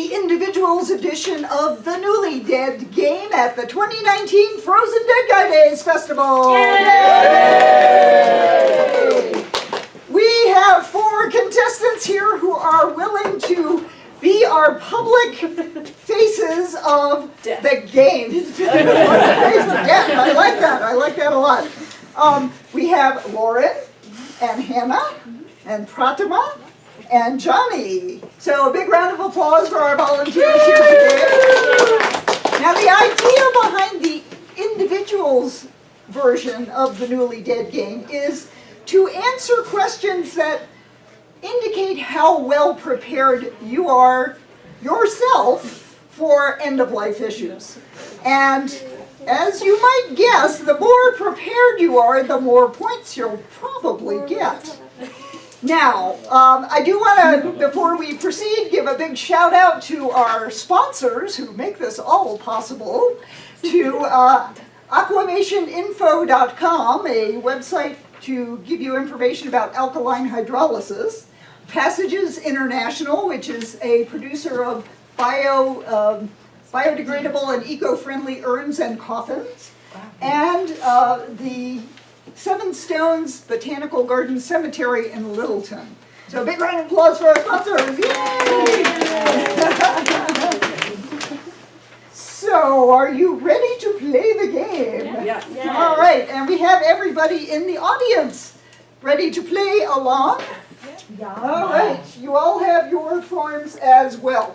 the individuals edition of the Newly Dead game at the 2019 Frozen Dead Guy Days Festival. Yay! We have 4 contestants here who are willing to be our public faces of the game. I like that. I like that a lot. We have Lauren and Hannah and Pratima and Johnny. So a big round of applause for our volunteers here today. Now the idea behind the individuals version of the Newly Dead game is to answer questions that indicate how well prepared you are yourself for end-of-life issues. And as you might guess, the more prepared you are, the more points you'll probably get. Now, I do want to, before we proceed, give a big shout out to our sponsors who make this all possible, to aquamationinfo.com, a website to give you information about alkaline hydrolysis, Passages International, which is a producer of biodegradable and eco-friendly urns and coffins, and the Seven Stones Botanical Garden Cemetery in Littleton. So a big round of applause for our sponsors. Yay! So, are you ready to play the game? Yes. Yes. All right, and we have everybody in the audience ready to play along. Yeah. All right, you all have your forms as well.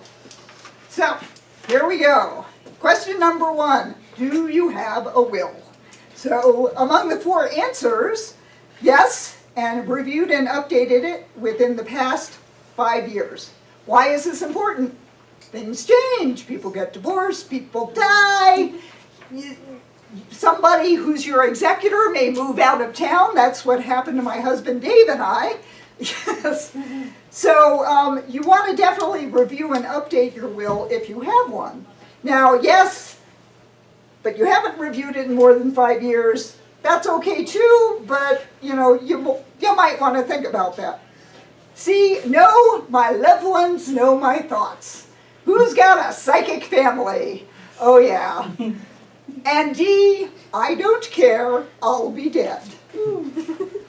So, here we go. Question number 1, do you have a will? So, among the 4 answers, yes, and reviewed and updated it within the past 5 years. Why is this important? Things change, people get divorced, people die, somebody who's your executor may move out of town. That's what happened to my husband Dave and I. Yes. So you want to definitely review and update your will if you have one. Now, yes, but you haven't reviewed it in more than 5 years. That's okay too, but you might want to think about that. C, no, my loved ones know my thoughts. Who's got a psychic family? Oh yeah. And D, I don't care, I'll be dead.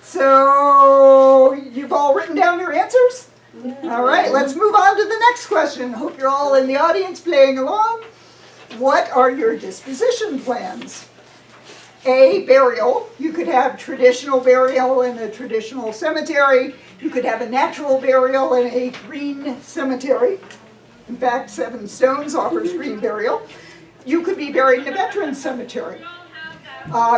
So, you've all written down your answers? All right, let's move on to the next question. Hope you're all in the audience playing along. What are your disposition plans? A, burial. You could have traditional burial in a traditional cemetery. You could have a natural burial in a green cemetery. In fact, Seven Stones offers green burial. You could be buried in a veterans cemetery.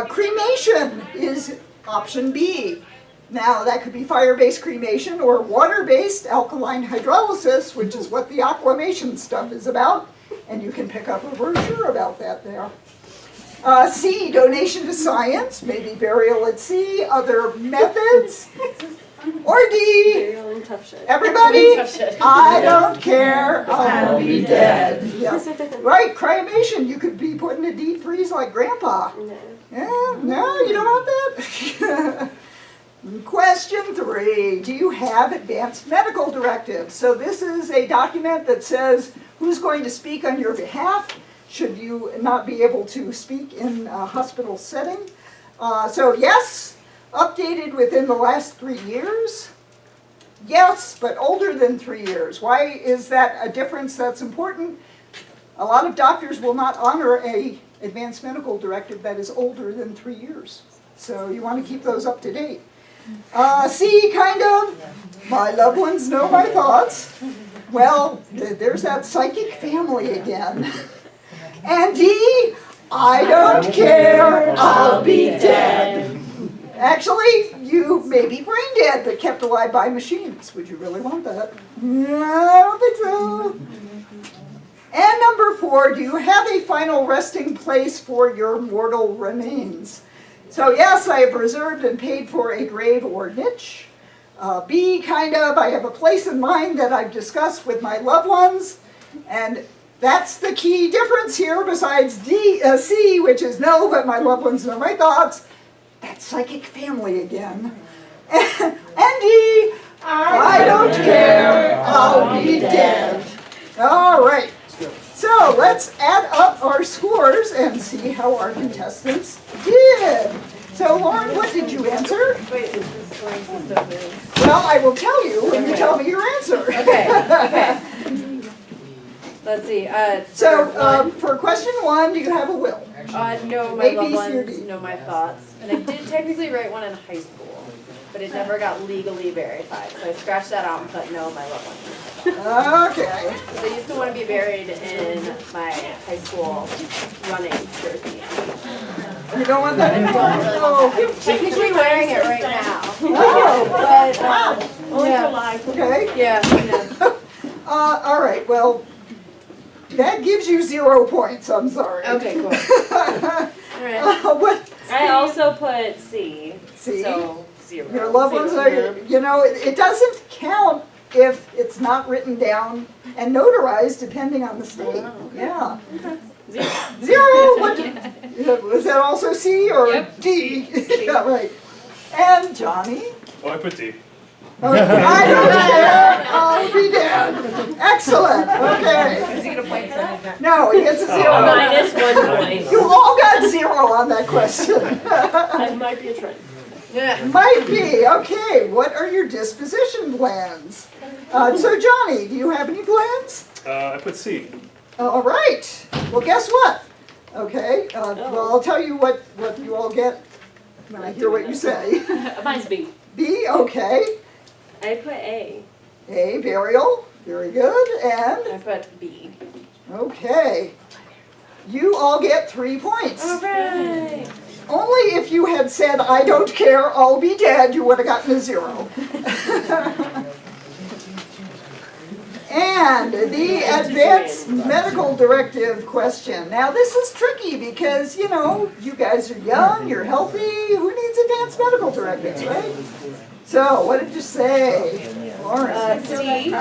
Cremation is option B. Now, that could be fire-based cremation or water-based alkaline hydrolysis, which is what the aquamation stuff is about. And you can pick up a brochure about that there. C, donation to science, maybe burial at sea, other methods. Or D, everybody, I don't care, I'll be dead. Yes. Right, cremation, you could be put in a deep freeze like Grandpa. No, you don't want that? Question 3, do you have advanced medical directives? So this is a document that says who's going to speak on your behalf should you not be able to speak in a hospital setting. So yes, updated within the last 3 years. Yes, but older than 3 years. Why is that a difference that's important? A lot of doctors will not honor an advanced medical directive that is older than 3 years. So you want to keep those up to date. C, kind of, my loved ones know my thoughts. Well, there's that psychic family again. And D, I don't care, I'll be dead. Actually, you may be brain dead but kept alive by machines. Would you really want that? No, I don't think so. And number 4, do you have a final resting place for your mortal remains? So yes, I have reserved and paid for a grave or niche. B, kind of, I have a place in mind that I've discussed with my loved ones. And that's the key difference here besides C, which is no, but my loved ones know my thoughts. That's psychic family again. And D, I don't care, I'll be dead. All right. let's add up our scores and see how our contestants did. So Lauren, what did you answer? Wait, the scoring system is... Well, I will tell you when you tell me your answer. Okay. Let's see. For question 1, do you have a will? No, my A, B, loved C, or ones, D? no, my thoughts. And I did technically write one in high school, but it never got legally verified. So I scratched that out and put no, my loved ones. Okay. So I used to want to be buried in my high school running jersey. You don't want that anymore? I'm technically wearing it right now. Oh, But, Only yeah. for life. okay. Yeah. All right, well, that gives you 0 points, I'm sorry. Okay, cool. All right. What? I also put C. See? So 0. Your loved ones are, you know, it doesn't count if it's not written down and notarized depending on the state. Yeah. 0. 0, was that also C or Yep. D? Yeah, right. And Johnny? Oh, I put D. Okay, I don't care, I'll be dead. Excellent, okay. Is he gonna point for that? No, he gets a 0. Minus 1 point. You all got 0 on that question. That might be a trend. Yeah. Might be, okay, what are your disposition plans? So Johnny, do you have any plans? I put C. All right, well guess what? Okay, well I'll tell you what you all get when I hear what you say. Mine's B. B, okay. I put A. A, burial, very good, I and, put B. okay. You all get 3 points. Alright. Only if you had said, I don't care, I'll be dead, you would have gotten a 0. And the advanced medical directive question. Now this is tricky because, you know, you guys are young, you're healthy, who needs advanced medical directives, right? So, what did you say, Lauren? C.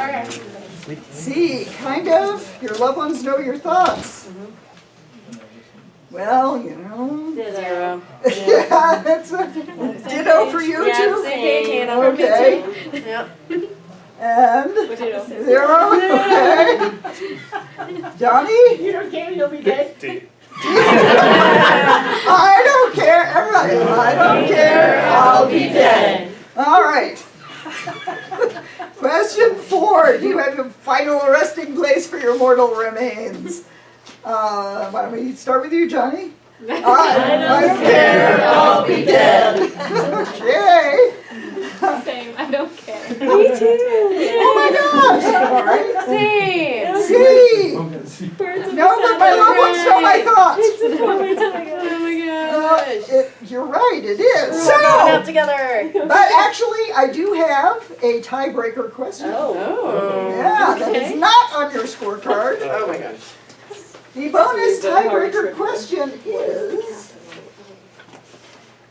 C, kind of, your loved ones know your thoughts. Well, you know, 0. yeah, that's a ditto for you Yeah, too. same. Okay, Hannah. Okay, Yep. and Ditto. 0, okay. Johnny? You don't care, you'll be dead. D. I don't care, everybody, I don't care, I'll be dead. All right. Question 4, do you have a final resting place for your mortal remains? Why don't we start with you, Johnny? I don't care, I'll be dead. Okay. Same, I don't care. Me too. Oh my gosh, all right. Same. See? No, but my loved ones know my thoughts. Oh my gosh. You're right, it is. We're going out So, together. but actually, I do have a tiebreaker question. Oh. Yeah, that is not on your scorecard. Oh my gosh. The bonus tiebreaker question is,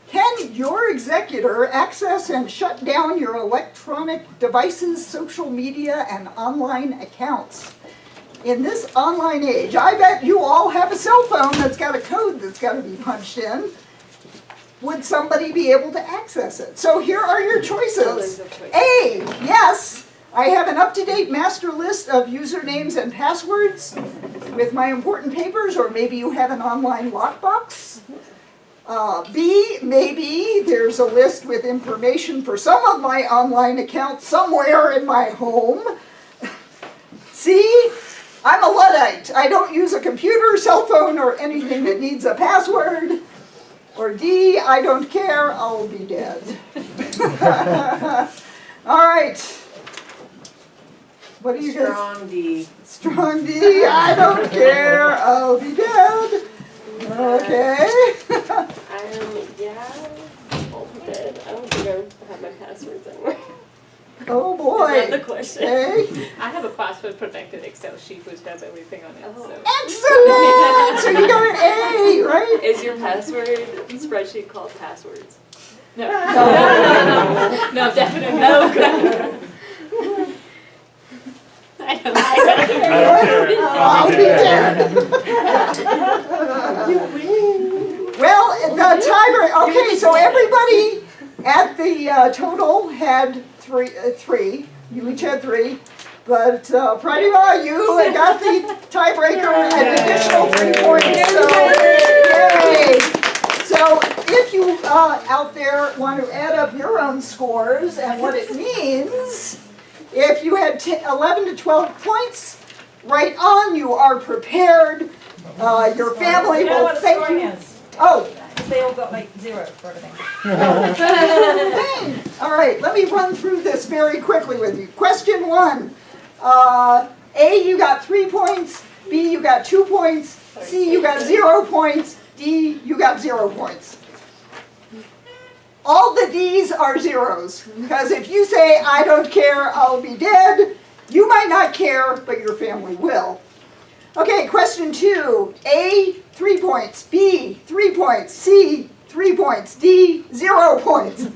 can your executor access and shut down your electronic devices, social media, and online accounts? In this online age, I bet you all have a cell phone that's got a code that's got to be punched in. Would somebody be able to access it? So here are your choices. A, yes. I have an up-to-date master list of usernames and passwords with my important papers, or maybe you have an online lockbox. B, maybe there's a list with information for some of my online accounts somewhere in my home. C, I'm a Luddite. I don't use a computer, cell phone, or anything that needs a password. Or D, I don't care, I'll be dead. All right. What do you guys? Strong D. Strong D, I don't care, I'll be dead. Okay. Yeah, I'll be dead. I don't think I have my passwords anywhere. Oh Is boy. that the question? Okay. I have a password protected Excel sheet which has everything on it. So. Excellent! So you got an A, right? Is your password spreadsheet called passwords? No, no, definitely no. I don't know. I don't care. I'll be dead. Well, the timer, okay, so everybody at the total had three. You each had 3. But Pratibha, you got the tiebreaker and additional 3 points. So, yay! So if you out there want to add up your own scores and what it means, if you had 11 to 12 points, right on, you are prepared. Your family will thank you. Oh. They all got like 0 for everything. All right, let me run through this very quickly with you. Question 1. A, you got 3 points. B, you got 2 points. C, you got 0 points. D, you got 0 points. All the D's are zeros, because if you say, I don't care, I'll be dead, you might not care, but your family will. Okay, question 2. A, 3 points. B, 3 points. C, 3 points. D, 0 points.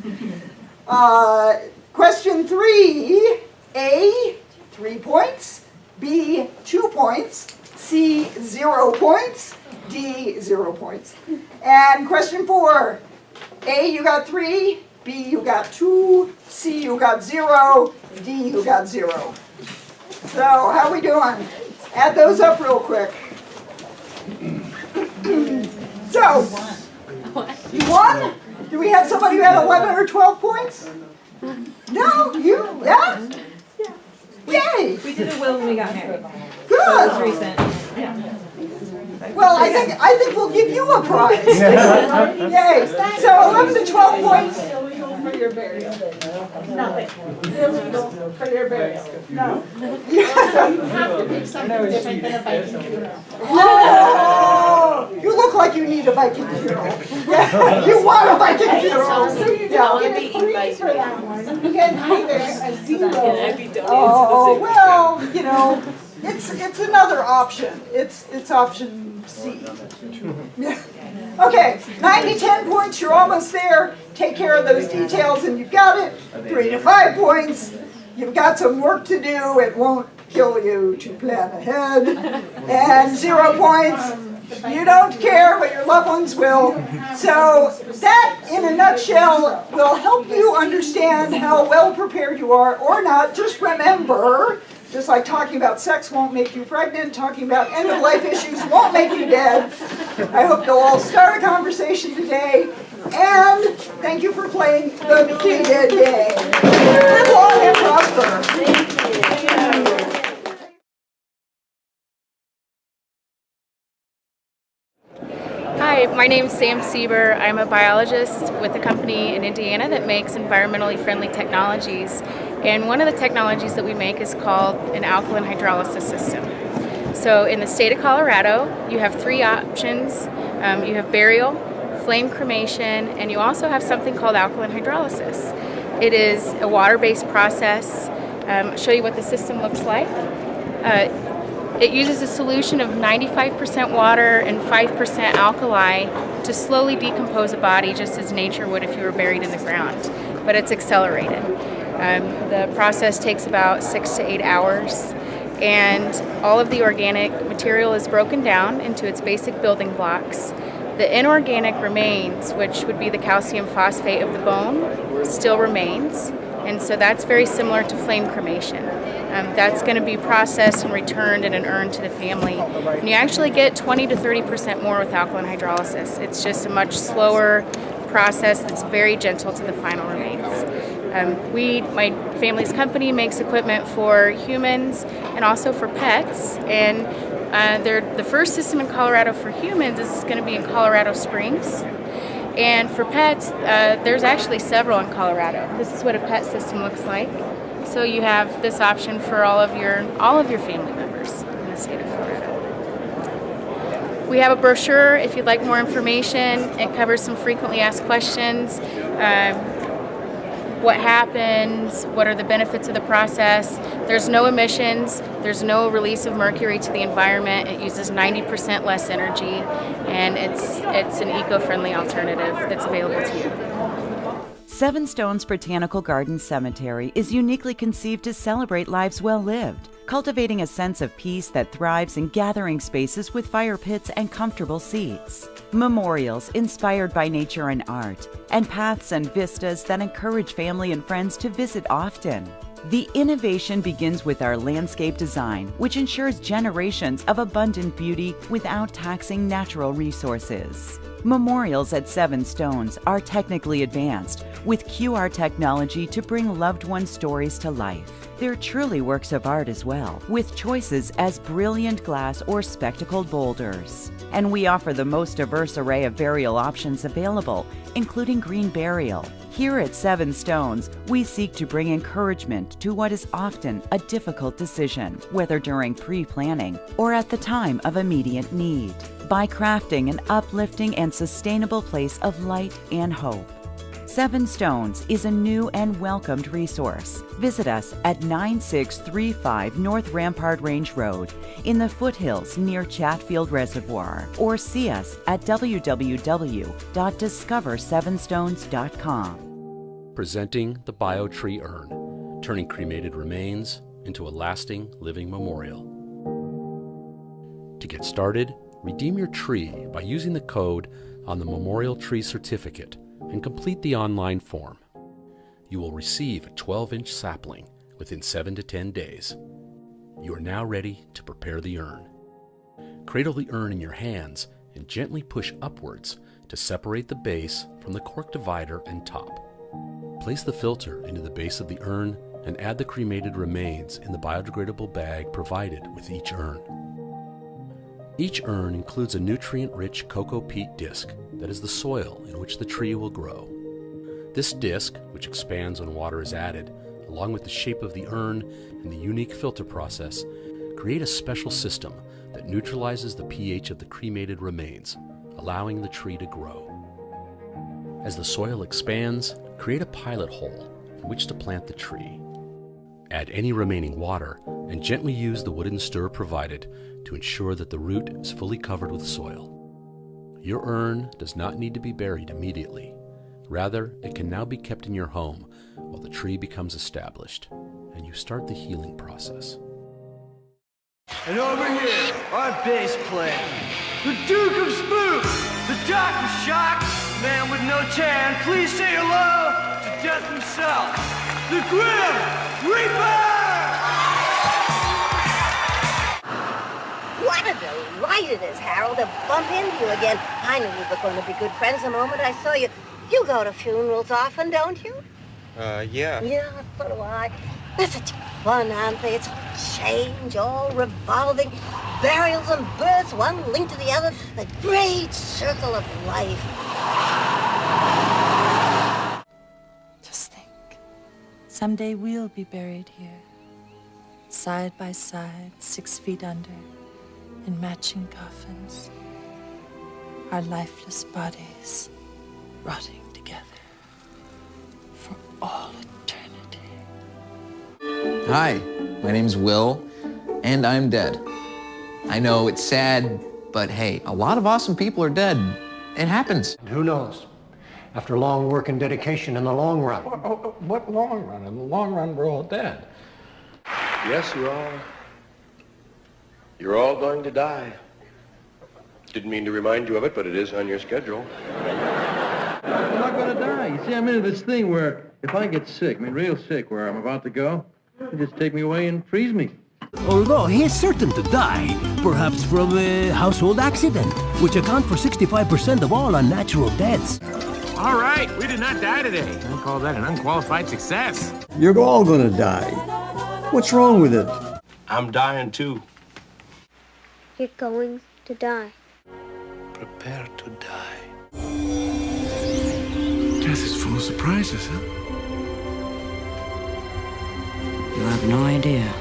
Question 3. A, 3 points. B, 2 points. C, 0 points. D, 0 points. And question 4. A, you got 3. B, you got 2. C, you got 0. D, you got 0. So, how we doing? Add those up real quick. So, you won? Do we have somebody who had 11 or 12 points? No, you, yeah? Yay! We did a will when we got married. Good. It was recent. Yeah. Well, I think we'll give you a prize. Yay! So 11 to 12 points. Illegal for your burial. Nothing. Illegal for your burial. No. You have to pick something different than a Viking funeral. Oh, you look like you need a Viking funeral. Yeah, you want a Viking funeral. So you don't get a 3 for that one. You get either a 0. I'd be donated to the Oh, zoo. well, you know, it's another option. It's option C. Yeah. Okay, 9 to 10 points, you're almost there. Take care of those details and you've got it. 3 to 5 points, you've got some work to do. It won't kill you to plan ahead. And 0 points, you don't care, but your loved ones will. So that, in a nutshell, will help you understand how well prepared you are or not. Just remember, just like talking about sex won't make you pregnant, talking about end-of-life issues won't make you dead. I hope you'll all start a conversation today. And thank you for playing the Completed Game. Live long and prosper. Thank you. Hi, my name is Sam Sieber. I'm a biologist with a company in Indiana that makes environmentally friendly technologies. And one of the technologies that we make is called an alkaline hydrolysis system. So in the state of Colorado, you have 3 options. You have burial, flame cremation, and you also have something called alkaline hydrolysis. It is a water-based process. I'll show you what the system looks like. It uses a solution of 95% water and 5% alkali to slowly decompose a body just as nature would if you were buried in the ground, but it's accelerated. The process takes about 6 to 8 hours, and all of the organic material is broken down into its basic building blocks. The inorganic remains, which would be the calcium phosphate of the bone, still remains, and so that's very similar to flame cremation. That's going to be processed and returned and earned to the family. And you actually get 20 to 30% more with alkaline hydrolysis. It's just a much slower process that's very gentle to the final remains. My family's company makes equipment for humans and also for pets. And the first system in Colorado for humans is going to be in Colorado Springs. And for pets, there's actually several in Colorado. This is what a pet system looks like. So you have this option for all of your family members in the state of Colorado. We have a brochure if you'd like more information. It covers some frequently asked questions. What happens? What are the benefits of the process? There's no emissions. There's no release of mercury to the environment. It uses 90% less energy, and it's an eco-friendly alternative that's available to you. Seven Stones Botanical Garden Cemetery is uniquely conceived to celebrate lives well lived, cultivating a sense of peace that thrives in gathering spaces with fire pits and comfortable seats. Memorials inspired by nature and art, and paths and vistas that encourage family and friends to visit often. The innovation begins with our landscape design, which ensures generations of abundant beauty without taxing natural resources. Memorials at Seven Stones are technically advanced, with QR technology to bring loved ones' stories to life. They're truly works of art as well, with choices as brilliant glass or spectacled boulders. And we offer the most diverse array of burial options available, including green burial. Here at Seven Stones, we seek to bring encouragement to what is often a difficult decision, whether during pre-planning or at the time of immediate need, by crafting an uplifting and sustainable place of light and hope. Seven Stones is a new and welcomed resource. Visit us at 9635 North Rampart Range Road in the foothills near Chatfield Reservoir, or see us at www.discover7stones.com. Presenting the BioTree urn, turning cremated remains into a lasting living memorial. To get started, redeem your tree by using the code on the Memorial Tree Certificate and complete the online form. You will receive a 12-inch sapling within 7 to 10 days. You are now ready to prepare the urn. Cradle the urn in your hands and gently push upwards to separate the base from the cork divider and top. Place the filter into the base of the urn and add the cremated remains in the biodegradable bag provided with each urn. Each urn includes a nutrient-rich cocoa peat disc that is the soil in which the tree will grow. This disc, which expands when water is added, along with the shape of the urn and the unique filter process, create a special system that neutralizes the pH of the cremated remains, allowing the tree to grow. As the soil expands, create a pilot hole in which to plant the tree. Add any remaining water and gently use the wooden stir provided to ensure that the root is fully covered with soil. Your urn does not need to be buried immediately. Rather, it can now be kept in your home while the tree becomes established and you start the healing process. And over here, our bass player, the Duke of Spooks, the Doc of Shock, the man with no tan. Please say hello to Death himself, the Grim Reaper! What a delight it is, Harold, to bump into you again. I knew we were going to be good friends the moment I saw you. You go to funerals often, don't you? Yeah. Yeah, so do I. They're such fun, aren't they? It's all change, all revolving. Burials and births, one linked to the other. The great circle of life. Just think, someday we'll be buried here. Side by side, 6 feet under, in matching coffins. Our lifeless bodies rotting together for all eternity. Hi, my name's Will, and I'm dead. I know it's sad, but hey, a lot of awesome people are dead. It happens. And who knows? After long work and dedication in the long run. What long run? In the long run, we're all dead. Yes, you are. You're all going to die. Didn't mean to remind you of it, but it is on your schedule. I'm not going to die. You see, I'm into this thing where if I get sick, real sick, where I'm about to go, they just take me away and freeze me. Although he is certain to die, perhaps from a household accident, which accounts for 65% of all unnatural deaths. All right, we did not die today. I call that an unqualified success. You're all gonna die. What's wrong with it? I'm dying too. You're going to die. Prepare to die. Death is full of surprises, huh? You have no idea.